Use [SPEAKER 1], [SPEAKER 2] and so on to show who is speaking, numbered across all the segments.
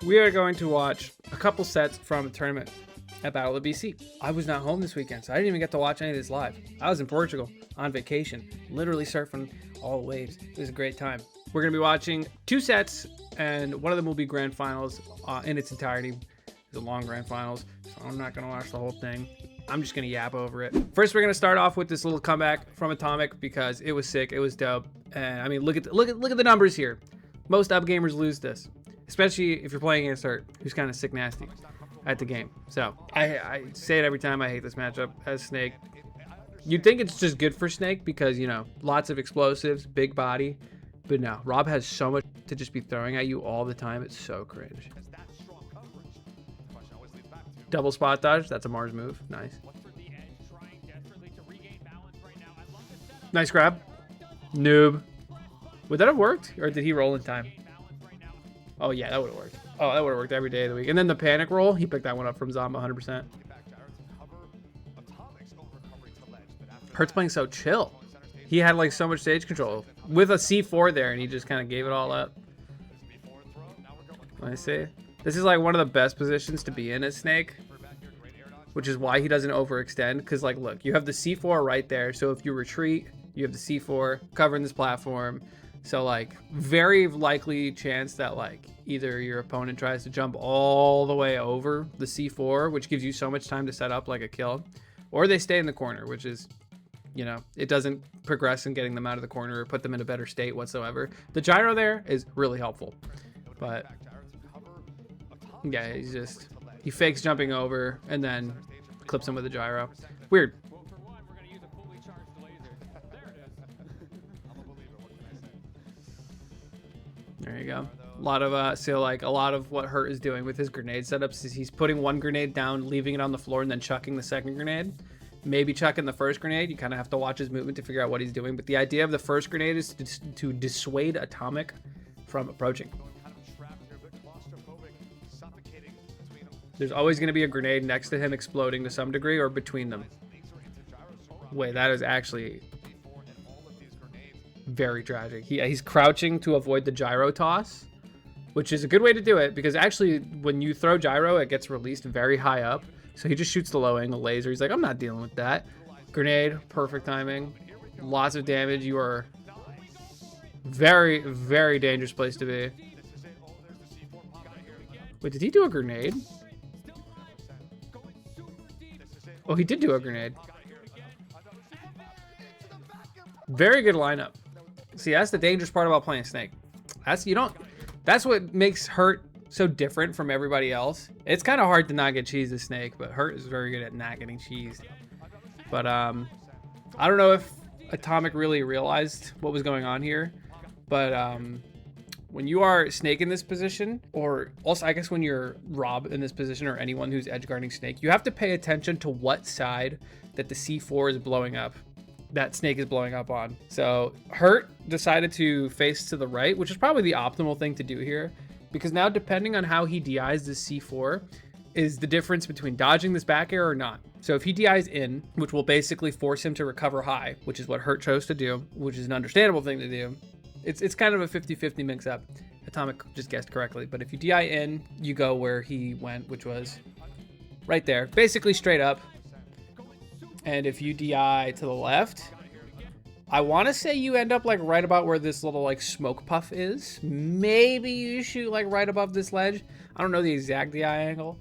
[SPEAKER 1] We are going to watch a couple sets from the tournament at Battle of BC. I was not home this weekend, so I didn't even get to watch any of this live. I was in Portugal on vacation, literally surfing all the waves. It was a great time. We're going to be watching two sets, and one of them will be grand finals in its entirety. It's a long grand finals, so I'm not going to watch the whole thing. I'm just going to yap over it. First, we're going to start off with this little comeback from Atomic because it was sick. It was dope. And I mean, look at the numbers here. Most up gamers lose this, especially if you're playing against Hurt, who's kind of sick nasty at the game. So I say it every time. I hate this matchup as Snake. You'd think it's just good for Snake because, you know, lots of explosives, big body. But no, Rob has so much to just be throwing at you all the time. It's so cringe. Double spot dodge. That's a Mars move. Nice. Nice grab. Noob. Would that have worked? Or did he roll in time? Oh, yeah, that would have worked. Oh, that would have worked every day of the week. And then the panic roll, he picked that one up from Zomba 100%. Hurt's playing so chill. He had like so much stage control with a C4 there, and he just kind of gave it all up. I see. This is like one of the best positions to be in as Snake, which is why he doesn't overextend. Because like, look, you have the C4 right there. So if you retreat, you have the C4 covering this platform. So like, very likely chance that like either your opponent tries to jump all the way over the C4, which gives you so much time to set up like a kill, or they stay in the corner, which is, you know, it doesn't progress in getting them out of the corner or put them in a better state whatsoever. The gyro there is really helpful, but yeah, he fakes jumping over and then clips him with a gyro. Weird. There you go. A lot of what Hurt is doing with his grenade setups is he's putting one grenade down, leaving it on the floor, and then chucking the second grenade. Maybe chucking the first grenade. You kind of have to watch his movement to figure out what he's doing. But the idea of the first grenade is to dissuade Atomic from approaching. There's always going to be a grenade next to him exploding to some degree or between them. Wait, that is actually very tragic. He's crouching to avoid the gyro toss, which is a good way to do it because actually when you throw gyro, it gets released very high up. So he just shoots the low angle laser. He's like, I'm not dealing with that. Grenade, perfect timing. Lots of damage. You are very, very dangerous place to be. Wait, did he do a grenade? Oh, he did do a grenade. Very good lineup. See, that's the dangerous part about playing Snake. That's what makes Hurt so different from everybody else. It's kind of hard to not get cheesed as Snake, but Hurt is very good at not getting cheesed. But I don't know if Atomic really realized what was going on here, but when you are Snake in this position, or also I guess when you're Rob in this position or anyone who's edge guarding Snake, you have to pay attention to what side that the C4 is blowing up, that Snake is blowing up on. So Hurt decided to face to the right, which is probably the optimal thing to do here, because now depending on how he DIs this C4 is the difference between dodging this back air or not. So if he DIs in, which will basically force him to recover high, which is what Hurt chose to do, which is an understandable thing to do. It's kind of a 50-50 mix up. Atomic just guessed correctly, but if you DI in, you go where he went, which was right there, basically straight up. And if you DI to the left, I want to say you end up like right about where this little like smoke puff is. Maybe you shoot like right above this ledge. I don't know the exact DI angle,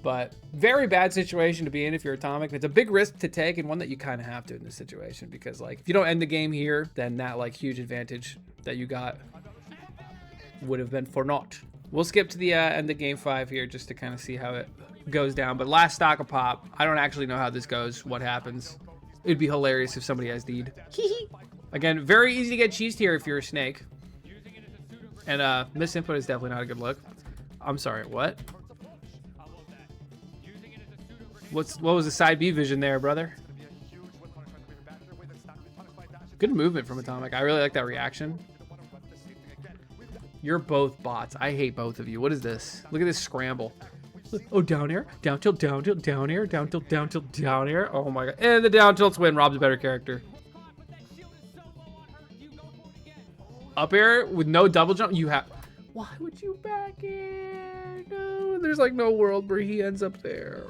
[SPEAKER 1] but very bad situation to be in if you're Atomic. It's a big risk to take and one that you kind of have to in this situation because like if you don't end the game here, then that like huge advantage that you got would have been for naught. We'll skip to the end of game 5 here just to kind of see how it goes down. But last stock of pop, I don't actually know how this goes, what happens. It'd be hilarious if somebody has deed. Again, very easy to get cheesed here if you're a Snake. And misinput is definitely not a good look. I'm sorry, what? What was the side B vision there, brother? Good movement from Atomic. I really like that reaction. You're both bots. I hate both of you. What is this? Look at this scramble. Oh, down air, down tilt, down tilt, down air, down tilt, down tilt, down air. Oh my god. And the down tilts win. Rob's a better character. Up air with no double jump. You have. Why would you back in? there's like no world where he ends up there.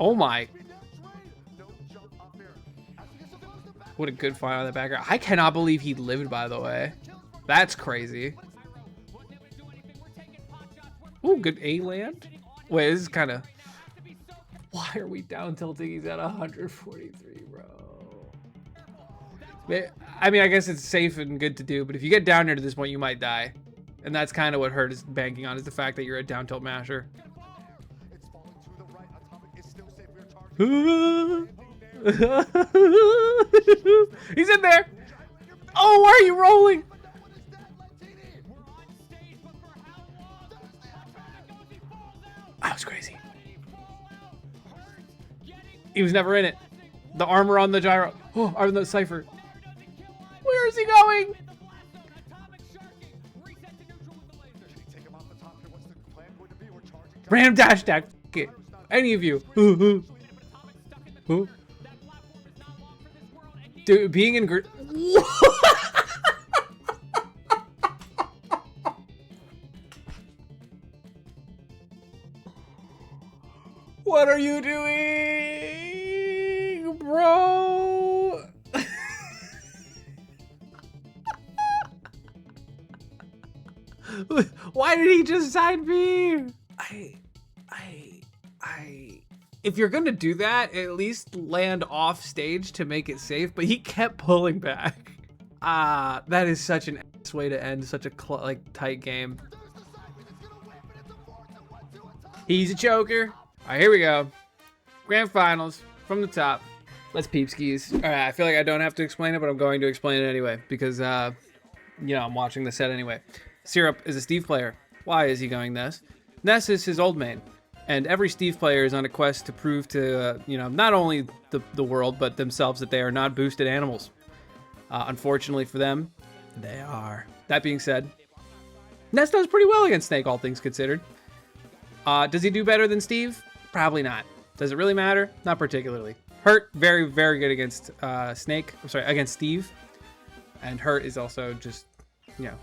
[SPEAKER 1] Oh my. What a good fight on the backer. I cannot believe he lived, by the way. That's crazy. Ooh, good A land. Wait, this is kind of... Why are we down tilting? He's at 143, bro. I mean, I guess it's safe and good to do, but if you get down here to this point, you might die. And that's kind of what Hurt is banking on, is the fact that you're a down tilt masher. He's in there. Oh, why are you rolling? That was crazy. He was never in it. The armor on the gyro. Oh, on the Cypher. Where is he going? Random dash attack. It. Any of you. Who? Dude, being in What are you doing, bro? Why did he just side B? If you're gonna do that, at least land off stage to make it safe, but he kept pulling back. That is such an ass way to end such a tight game. He's a choker. All right, here we go. Grand finals from the top. Let's peep skis. All right, I feel like I don't have to explain it, but I'm going to explain it anyway because, you know, I'm watching the set anyway. Syrup is a Steve player. Why is he going Ness? Ness is his old main. And every Steve player is on a quest to prove to, you know, not only the world, but themselves that they are not boosted animals. Unfortunately for them, they are. That being said, Ness does pretty well against Snake, all things considered. Does he do better than Steve? Probably not. Does it really matter? Not particularly. Hurt, very, very good against against Steve. And Hurt is also just, you know,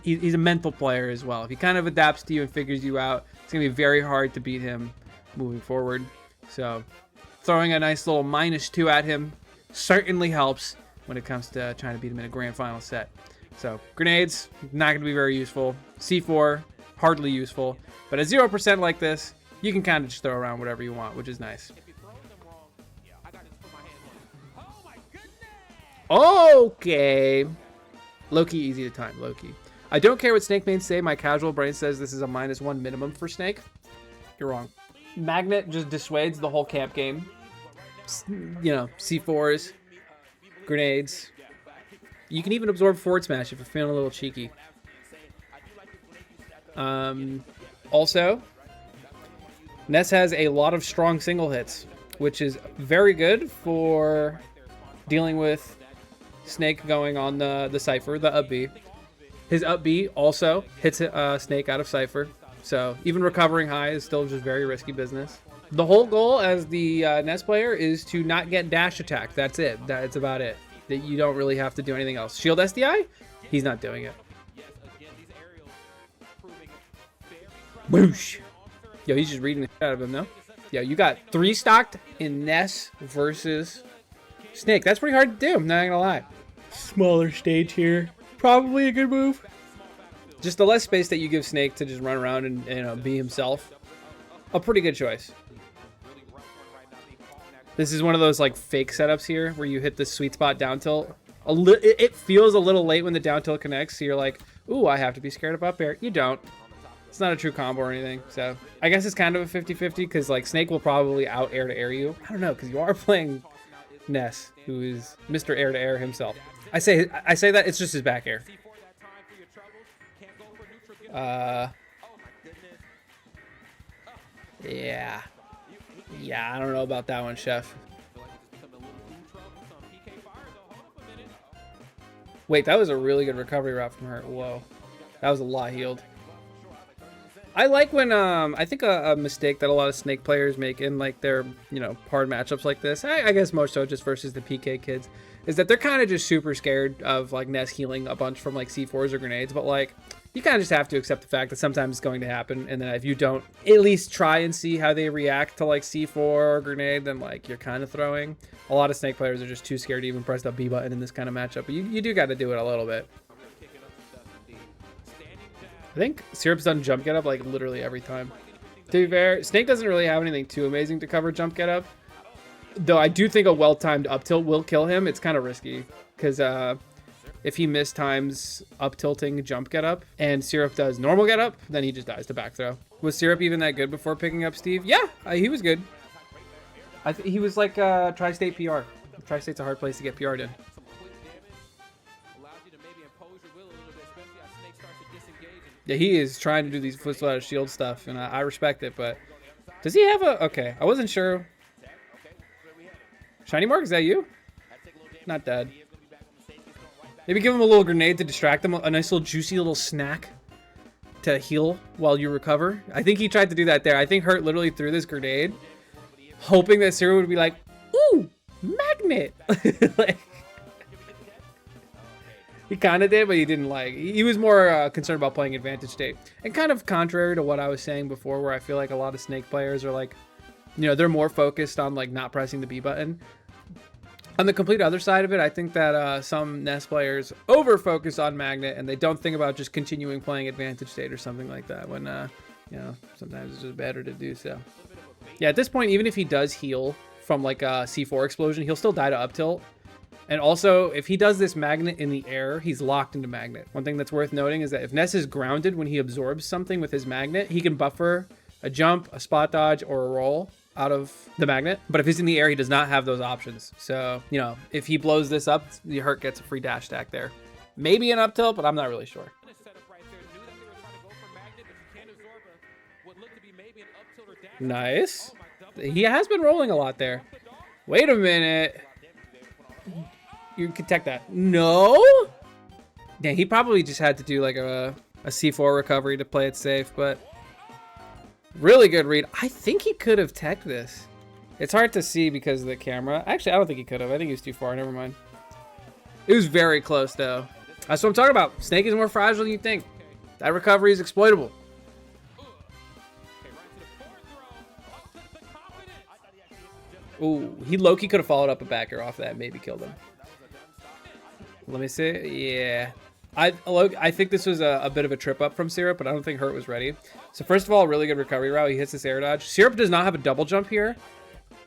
[SPEAKER 1] he's a mental player as well. If he kind of adapts to you and figures you out, it's going to be very hard to beat him moving forward. So throwing a nice little -2 at him certainly helps when it comes to trying to beat him in a grand final set. So grenades, not going to be very useful. C4, hardly useful. But at 0% like this, you can kind of just throw around whatever you want, which is nice. Okay. Low-key easy to time, low-key. I don't care what Snake mains say. My casual brain says this is a -1 minimum for Snake. You're wrong. Magnet just dissuades the whole camp game. You know, C4s, grenades. You can even absorb forward smash if you're feeling a little cheeky. Also, Ness has a lot of strong single hits, which is very good for dealing with Snake going on the Cypher, the up B. His up B also hits Snake out of Cypher, so even recovering high is still just very risky business. The whole goal as the Ness player is to not get dash attacked. That's it. That's about it. That you don't really have to do anything else. Shield SDI? He's not doing it. Whoosh. Yo, he's just reading the shit out of him, though. Yo, you got 3 stocked in Ness versus Snake. That's pretty hard to do, I'm not gonna lie. Smaller stage here. Probably a good move. Just the less space that you give Snake to just run around and, you know, be himself. A pretty good choice. This is one of those like fake setups here where you hit the sweet spot down tilt. It feels a little late when the down tilt connects, so you're like, ooh, I have to be scared of up air. You don't. It's not a true combo or anything, so I guess it's kind of a 50-50 because like Snake will probably out air to air you. I don't know, because you are playing Ness, who is Mr. Air to Air himself. I say that it's just his back air. Yeah, I don't know about that one, Chef. Wait, that was a really good recovery route from her. Whoa, that was a lot healed. I like when I think a mistake that a lot of Snake players make in like their, you know, hard matchups like this, I guess more so just versus the PK kids, is that they're kind of just super scared of like Ness healing a bunch from like C4s or grenades, but like you kind of just have to accept the fact that sometimes it's going to happen, and then if you don't at least try and see how they react to like C4 or grenade, then like you're kind of throwing. A lot of Snake players are just too scared to even press the B button in this kind of matchup, but you do got to do it a little bit. I think Syrup's done jump get up like literally every time. To be fair, Snake doesn't really have anything too amazing to cover jump get up, though I do think a well-timed up tilt will kill him. It's kind of risky because if he mistimes up tilting jump get up and Syrup does normal get up, then he just dies to back throw. Was Syrup even that good before picking up Steve? Yeah, he was good. He was like Tri-State PR. Tri-State's a hard place to get PR'd in. Yeah, he is trying to do these foot out of shield stuff, and I respect it, but does he have a... Okay, I wasn't sure. Shiny Mark, is that you? Not dead. Maybe give him a little grenade to distract him, a nice little juicy little snack to heal while you recover. I think he tried to do that there. I think Hurt literally threw this grenade, hoping that Sora would be like, ooh, magnet! Like, he kind of did, but he didn't like. He was more concerned about playing advantage state. And kind of contrary to what I was saying before, where I feel like a lot of Snake players are like, you know, they're more focused on like not pressing the B button. On the complete other side of it, I think that some Ness players over-focus on Magnet, and they don't think about just continuing playing Advantage State or something like that, when, you know, sometimes it's just better to do so. Yeah, at this point, even if he does heal from, like, a C4 explosion, he'll still die to up tilt. And also, if he does this Magnet in the air, he's locked into Magnet. One thing that's worth noting is that if Ness is grounded when he absorbs something with his Magnet, he can buffer a jump, a spot dodge, or a roll out of the Magnet. But if he's in the air, he does not have those options. So, you know, if he blows this up, the Hurt gets a free dash stack there. Maybe an up tilt, but I'm not really sure. Nice. He has been rolling a lot there. Wait a minute. You can tech that. No? Yeah, he probably just had to do like a C4 recovery to play it safe, but really good read. I think he could have teched this. It's hard to see because of the camera. Actually, I don't think he could have. I think he was too far. Never mind. It was very close, though. That's what I'm talking about. Snake is more fragile than you think. That recovery is exploitable. Ooh, he low-key could have followed up a back air off that and maybe killed him. Let me see. Yeah. I think this was a bit of a trip up from Syrup, but I don't think Hurt was ready. So first of all, really good recovery route. He hits this air dodge. Syrup does not have a double jump here.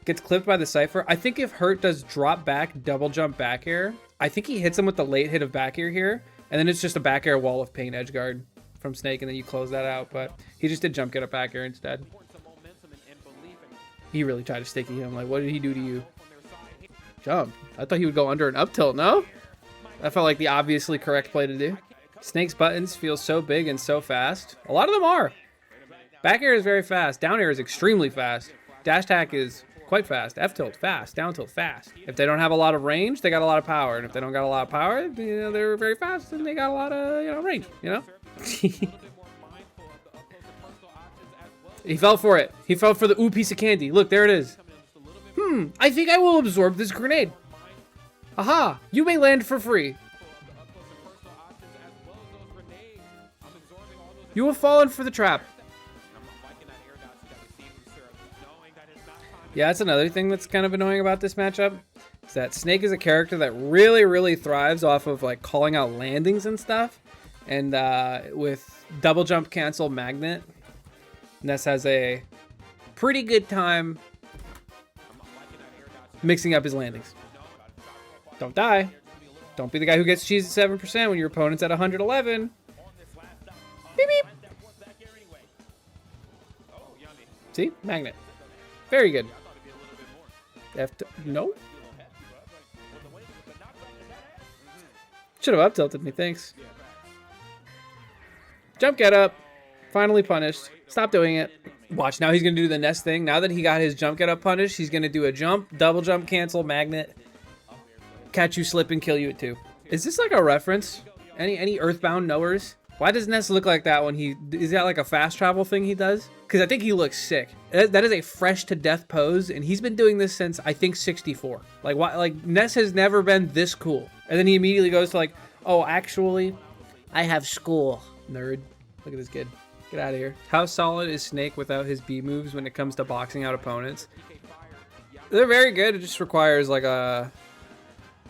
[SPEAKER 1] Gets clipped by the Cypher. I think if Hurt does drop back, double jump back air, I think he hits him with the late hit of back air here. And then it's just a back air wall of pain edge guard from Snake, and then you close that out. But he just did jump get up back air instead. He really tried to sticky him. Like, what did he do to you? Jump. I thought he would go under an up tilt, no? That felt like the obviously correct play to do. Snake's buttons feel so big and so fast. A lot of them are. Back air is very fast. Down air is extremely fast. Dash attack is quite fast. F tilt, fast. Down tilt, fast. If they don't have a lot of range, they got a lot of power. And if they don't got a lot of power, you know, they're very fast and they got a lot of, you know, range, you know? He fell for it. He fell for the ooh piece of candy. Look, there it is. I think I will absorb this grenade. Aha! You may land for free. You have fallen for the trap. Yeah, that's another thing that's kind of annoying about this matchup. Is that Snake is a character that really, really thrives off of like calling out landings and stuff. And with double jump cancel magnet, Ness has a pretty good time mixing up his landings. Don't die. Don't be the guy who gets cheesed at 7% when your opponent's at 111. Beep, beep. See? Magnet. Very good. No? Should have up tilted me, thanks. Jump get up. Finally punished. Stop doing it. Watch, now he's going to do the Ness thing. Now that he got his jump get up punished, he's going to do a jump, double jump cancel, magnet, catch you slip and kill you at 2. Is this like a reference? Any Earthbound knowers? Why does Ness look like that when is that like a fast travel thing he does? Because I think he looks sick. That is a fresh to death pose, and he's been doing this since I think 64. Like why? Like Ness has never been this cool, and then he immediately goes to like, oh, actually, I have school. Nerd. Look at this kid. Get out of here. How solid is Snake without his B moves when it comes to boxing out opponents? They're very good. It just requires like a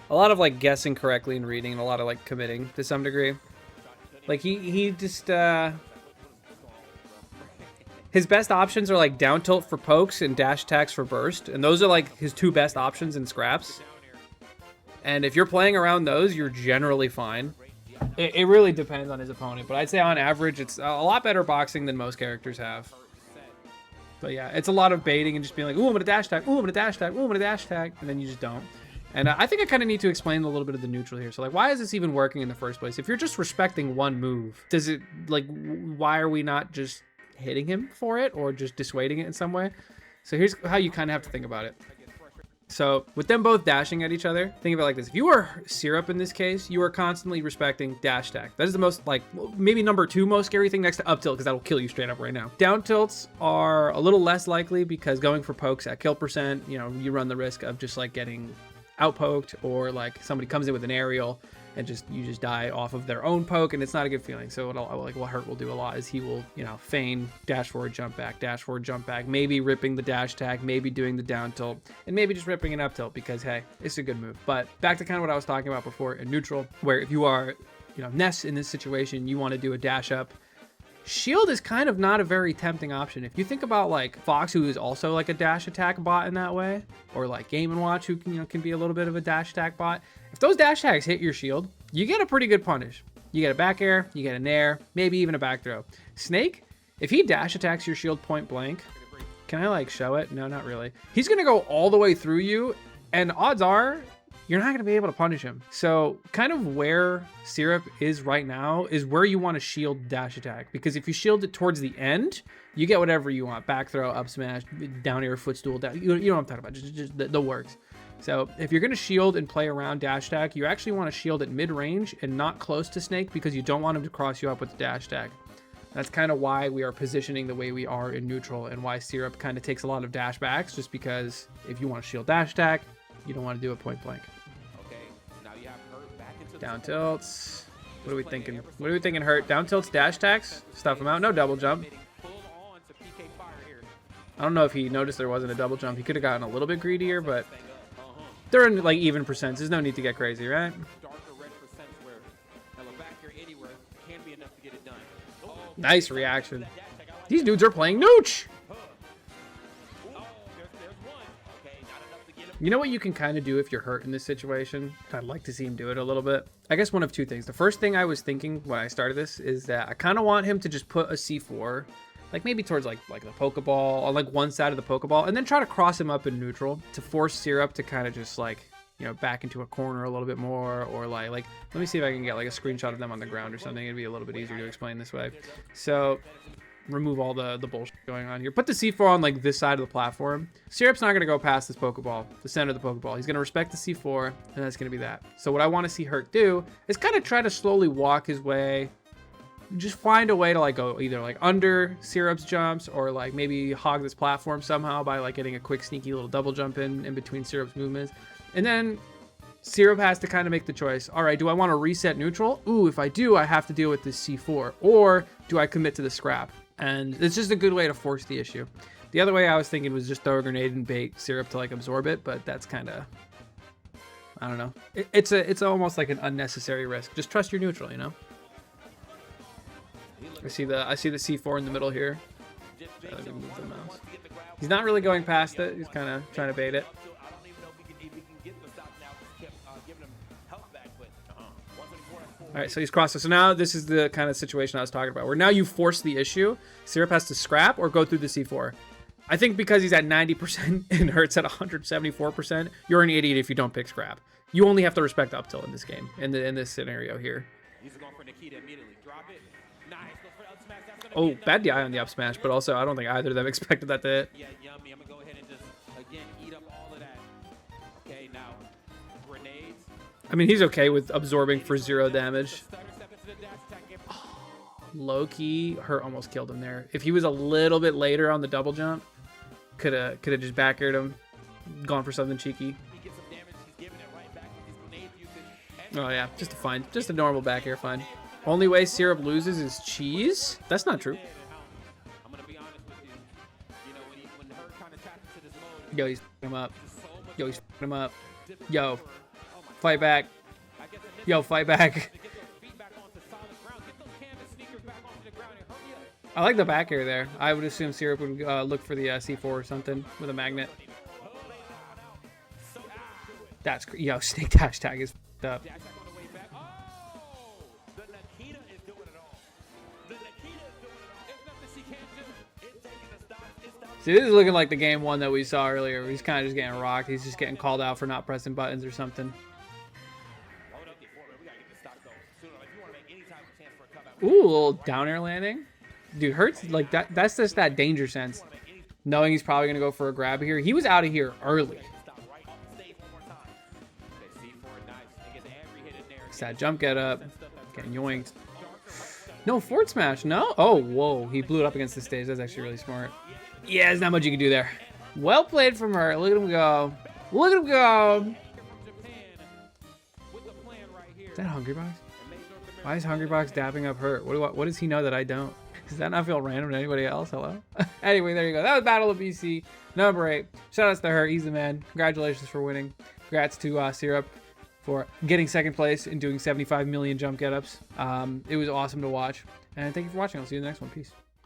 [SPEAKER 1] lot of like guessing correctly and reading, and a lot of like committing to some degree. Like he just his best options are like down tilt for pokes and dash attacks for burst, and those are like his two best options in scraps. And if you're playing around those, you're generally fine. It really depends on his opponent, but I'd say on average it's a lot better boxing than most characters have. But yeah, it's a lot of baiting and just being like, ooh, I'm gonna dash attack, ooh, I'm gonna dash attack, ooh, I'm gonna dash attack, and then you just don't. And I think I kind of need to explain a little bit of the neutral here. So like, why is this even working in the first place? If you're just respecting one move, does it, like, why are we not just hitting him for it or just dissuading it in some way? So here's how you kind of have to think about it. So with them both dashing at each other, think of it like this. If you are Syrup in this case, you are constantly respecting dash attack. That is the most, like, maybe number 2 most scary thing next to up tilt, because that'll kill you straight up right now. Down tilts are a little less likely because going for pokes at kill percent, you know, you run the risk of just like getting outpoked, or like somebody comes in with an aerial and you just die off of their own poke, and it's not a good feeling. So what Hurt will do a lot is he will, you know, feign dash forward, jump back, maybe ripping the dash attack, maybe doing the down tilt, and maybe just ripping an up tilt because hey, it's a good move. But back to kind of what I was talking about before in neutral, where if you are, you know, Ness in this situation, you want to do a dash up. Shield is kind of not a very tempting option. If you think about like Fox, who is also like a dash attack bot in that way, or like Game & Watch, who can, you know, can be a little bit of a dash attack bot. If those dash attacks hit your shield, you get a pretty good punish. You get a back air, you get a nair, maybe even a back throw. Snake, if he dash attacks your shield point blank, can I like show it? No, not really. He's gonna go all the way through you, and odds are you're not going to be able to punish him. So kind of where Syrup is right now is where you want to shield dash attack, because if you shield it towards the end, you get whatever you want. Back throw, up smash, down air, footstool, down, you know what I'm talking about, just the works. So if you're going to shield and play around dash attack, you actually want to shield at mid-range and not close to Snake, because you don't want him to cross you up with the dash attack. That's kind of why we are positioning the way we are in neutral, and why Syrup kind of takes a lot of dash backs, just because if you want to shield dash attack, you don't want to do it point blank. Down tilts. What are we thinking? What are we thinking, Hurt? Down tilts, dash attacks? Stuff him out. No double jump. I don't know if he noticed there wasn't a double jump. He could have gotten a little bit greedier, but they're in like even percents. There's no need to get crazy, right? Nice reaction. These dudes are playing Nooch. You know what you can kind of do if you're Hurt in this situation? I'd like to see him do it a little bit. I guess one of two things. The first thing I was thinking when I started this is that I kind of want him to just put a C4, like maybe towards like the Pokeball, on like one side of the Pokeball, and then try to cross him up in neutral to force Syrup to kind of just like, you know, back into a corner a little bit more, or like let me see if I can get like a screenshot of them on the ground or something. It'd be a little bit easier to explain this way. So remove all the bullshit going on here. Put the C4 on like this side of the platform. Syrup's not going to go past this Pokeball, the center of the Pokeball. He's going to respect the C4, and that's going to be that. So what I want to see Hurt do is kind of try to slowly walk his way, just find a way to like go either like under Syrup's jumps, or like maybe hog this platform somehow by like getting a quick sneaky little double jump in between Syrup's movements. And then Syrup has to kind of make the choice. All right, do I want to reset neutral? Ooh, if I do, I have to deal with this C4. Or do I commit to the scrap? And it's just a good way to force the issue. The other way I was thinking was just throw a grenade and bait Syrup to like absorb it, but that's kind of, I don't know. It's almost like an unnecessary risk. Just trust your neutral, you know? I see the C4 in the middle here. Let me move the mouse. He's not really going past it. He's kind of trying to bait it. All right, so he's crossed it. So now this is the kind of situation I was talking about, where now you force the issue. Syrup has to scrap or go through the C4. I think because he's at 90% and Hurt's at 174%, you're an idiot if you don't pick scrap. You only have to respect up tilt in this game, in this scenario here. Oh, bad DI on the up smash, but also I don't think either of them expected that to hit. Yeah, yummy. I'm gonna go ahead and just again eat up all of that. Okay, now grenades. I mean, he's okay with absorbing for 0 damage. low-key, Hurt almost killed him there. If he was a little bit later on the double jump, could have just back aired him, gone for something cheeky. Oh yeah, just a fine, just a normal back air fine. Only way Syrup loses is cheese? That's not true. Yo, he's f***ing him up. Yo, he's f***ing him up. Yo, fight back. Yo, fight back. I like the back air there. I would assume Syrup would look for the C4 or something with a magnet. That's yo, Snake dash tag is f***ed up. See, this is looking like the game one that we saw earlier. Where he's kind of just getting rocked. He's just getting called out for not pressing buttons or something. Ooh, a little down air landing. Dude, Hurts like that. That's just that danger sense. Knowing he's probably gonna go for a grab here. He was out of here early. It's that jump get up. Getting yoinked. No, forward smash. No? Oh, whoa. He blew it up against the stage. That's actually really smart. Yeah, there's not much you can do there. Well played from her. Look at him go. Look at him go. Is that Hungry Box? Why is Hungry Box dapping up Hurt? What does he know that I don't? Does that not feel random to anybody else? Hello? Anyway, there you go. That was Battle of BC number 8. Shout outs to Hurt. He's the man. Congratulations for winning. Congrats to Syrup for getting second place and doing 75 million jump get-ups. It was awesome to watch. And thank you for watching. I'll see you in the next one. Peace.